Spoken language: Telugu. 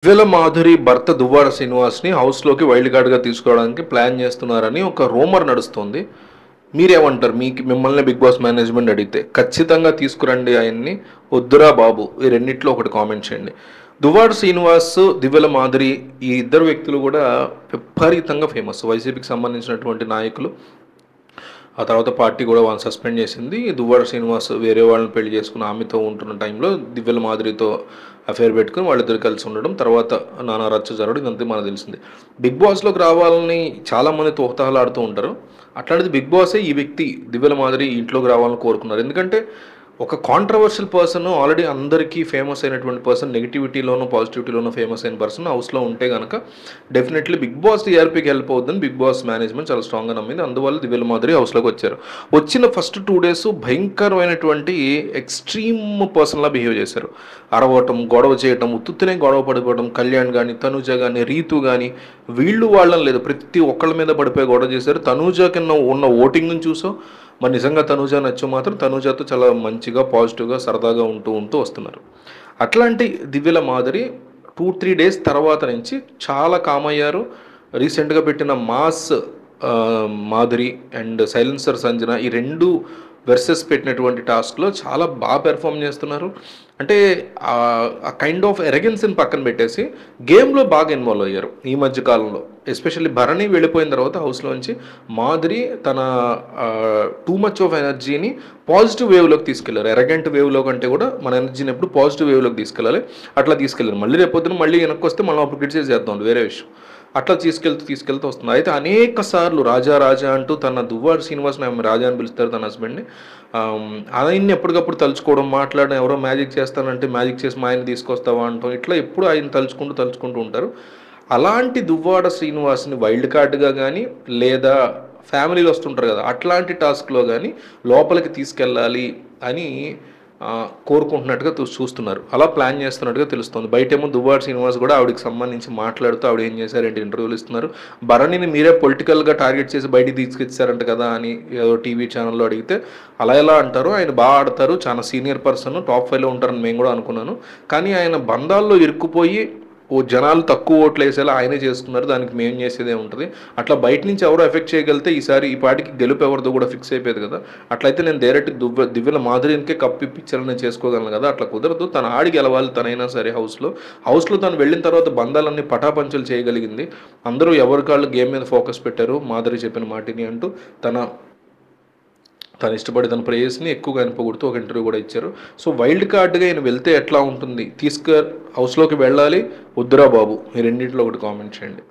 దివ్యల మాధురి భర్త దువ్వాడ శ్రీనివాస్‌ని హౌస్‌లోకి వైల్డ్ కార్డ్‌గా తీసుకోవడానికి ప్లాన్ చేస్తున్నారని ఒక రూమర్ నడుస్తోంది. మీరేమంటారు? మిమ్మల్ని బిగ్ బాస్ మేనేజ్మెంట్ అడిగితే ఖచ్చితంగా తీసుకురండి ఆయన్ని, వద్దురా బాబు ఈ రెండిట్లో ఒకటి కామెంట్ చేయండి. దువ్వాడ శ్రీనివాస్, దివ్యల మాధురి ఈ ఇద్దరు వ్యక్తులు కూడా విపరీతంగా ఫేమస్. వైసీపీకి సంబంధించినటువంటి నాయకులు. ఆ తర్వాత పార్టీ కూడా వాళ్ళని సస్పెండ్ చేసింది. దువ్వాడ శ్రీనివాస్ వేరే వాళ్ళని పెళ్లి చేసుకుని ఆమెతో ఉంటున్న టైంలో దివ్యల మాధురితో అఫేర్ పెట్టుకుని వాళ్ళిద్దరు కలిసి ఉండడం, తర్వాత నానా రచ్చ జరగడం ఇదంతా మనకు తెలిసింది. బిగ్ బాస్లోకి రావాలని చాలామంది తోహతహలాడుతూ ఉంటారు. అట్లాంటిది బిగ్ బాసే ఈ వ్యక్తి దివ్యల మాధురి ఇంట్లోకి రావాలని కోరుకున్నారు. ఎందుకంటే ఒక కాంట్రవర్షియల్ పర్సన్, ఆల్రెడీ అందరికీ ఫేమస్ అయినటువంటి పర్సన్, నెగిటివిటీలోనూ పాజిటివిటీలోనూ ఫేమస్ అయిన పర్సన్ హౌస్లో ఉంటే కనుక డెఫినెట్లీ బిగ్ బాస్ టీఆర్పీకి హెల్ప్ అవుతుందని బిగ్ బాస్ మేనేజ్మెంట్ చాలా స్ట్రాంగ్గా నమ్మింది. అందువల్ల దివ్యల మాధురి హౌస్లోకి వచ్చారు. వచ్చిన ఫస్ట్ 2 days భయంకరమైనటువంటి ఎక్స్ట్రీమ్ పర్సన్లా బిహేవ్ చేశారు. అరవటం, గొడవ చేయటం, ఉత్తుత్తనే గొడవ పడిపోవడం. కళ్యాణ్ కానీ, తనుజ కానీ, రీతు కానీ వీళ్ళు వాళ్ళని లేదు, ప్రతి ఒక్కళ్ళ మీద పడిపోయి గొడవ చేశారు. తనుజ కింద ఉన్న ఓటింగ్ని చూసో మరి నిజంగా తనుజ నచ్చు మాత్రం తనుజతో చాలా మంచిగా పాజిటివ్గా సరదాగా ఉంటూ వస్తున్నారు. అట్లాంటి దివ్యల మాధురి 2-3 days తర్వాత నుంచి చాలా కామ్ అయ్యారు. రీసెంట్గా పెట్టిన mass Madhuri and silencer Sanjana ఈ 2 వెర్సెస్ పెట్టినటువంటి టాస్క్లో చాలా బాగా పెర్ఫామ్ చేస్తున్నారు. అంటే ఆ కైండ్ ఆఫ్ ఎరగెన్స్ని పక్కన పెట్టేసి గేమ్లో బాగా ఇన్వాల్వ్ అయ్యారు ఈ మధ్య కాలంలో. ఎస్పెషల్లీ భరణి వెళ్ళిపోయిన తర్వాత హౌస్లోంచి మాధురి తన టూ మచ్ ఆఫ్ ఎనర్జీని పాజిటివ్ వేవ్లోకి తీసుకెళ్లారు. ఎరగెంట్ వేవ్లో కంటే కూడా మన ఎనర్జీని ఎప్పుడు పాజిటివ్ వేవ్లోకి తీసుకెళ్ళాలి. అట్లా తీసుకెళ్ళారు. మళ్ళీ రేపొద్దున మళ్ళీ వెనక్కి వస్తే మనం అప్పుడు క్రిటిసైజ్ చేద్దాం, వేరే విషయం. అట్లా తీసుకెళ్తూ వస్తుంది. అయితే అనేక సార్లు రాజా అంటూ తన దువ్వాడ శ్రీనివాస్ని ఆమె రాజా అని పిలుస్తారు తన హస్బెండ్ని. ఆయన్ని ఎప్పటికప్పుడు తలుచుకోవడం, మాట్లాడడం, ఎవరో మ్యాజిక్ చేస్తానంటే మ్యాజిక్ చేసి మా ఆయన తీసుకొస్తావా అంటాం. ఇట్లా ఎప్పుడు ఆయన తలుచుకుంటూ ఉంటారు. అలాంటి దువ్వాడ శ్రీనివాస్ని వైల్డ్ కార్డ్గా కానీ లేదా ఫ్యామిలీలో వస్తుంటారు కదా అట్లాంటి టాస్క్లో కానీ లోపలికి తీసుకెళ్ళాలి అని కోరుకుంటున్నట్టుగా చూస్తున్నారు. అలా ప్లాన్ చేస్తున్నట్టుగా తెలుస్తుంది. బయటేమో దువ్వాడ శ్రీనివాస్ కూడా ఆవిడకి సంబంధించి మాట్లాడుతూ ఆవిడ ఏం చేశారు ఏంటి ఇంటర్వ్యూలు ఇస్తున్నారు. భరణిని మీరే పొలిటికల్గా టార్గెట్ చేసి బయటికి తీసుకొచ్చారంట కదా అని ఏదో టీవీ ఛానల్లో అడిగితే అలా ఎలా అంటారు, ఆయన బాగా ఆడతారు, చాలా సీనియర్ పర్సన్, టాప్ 5లో ఉంటారని మేము కూడా అనుకున్నాను. కానీ ఆయన బంధాల్లో ఇరుక్కుపోయి జనాలు తక్కువ ఓట్లు వేసేలా ఆయనే చేస్తున్నారు, దానికి మేము చేసేదే ఉంటుంది. అట్లా బయట నుంచి ఎవరో ఎఫెక్ట్ చేయగలిగితే ఈసారి ఈ పాటికి గెలుపు ఎవరిదో కూడా ఫిక్స్ అయిపోయేది కదా. అట్లయితే నేను డైరెక్ట్ దివ్యల మాధురికే కప్పిప్పించాలని నేను చేసుకోగలను కదా. అట్లా కుదరదు. తను ఆడి గెలవాలి తనైనా సరే. హౌస్లో తను వెళ్ళిన తర్వాత బంధాలన్నీ పటాపంచలు చేయగలిగింది. అందరూ ఎవరికాళ్ళు గేమ్ మీద ఫోకస్ పెట్టారు మాధురి చెప్పిన మాటిని అంటూ తను ఇష్టపడి తన ప్రేయస్ని ఎక్కువగా పొగుడుతూ ఒక ఇంటర్వ్యూ కూడా ఇచ్చారు. సో వైల్డ్ కార్డ్గా ఆయన వెళ్తే ఎట్లా ఉంటుంది, హౌస్లోకి వెళ్ళాలి, వద్దురా బాబు ఈ రెండింటిలో ఒకటి కామెంట్ చేయండి.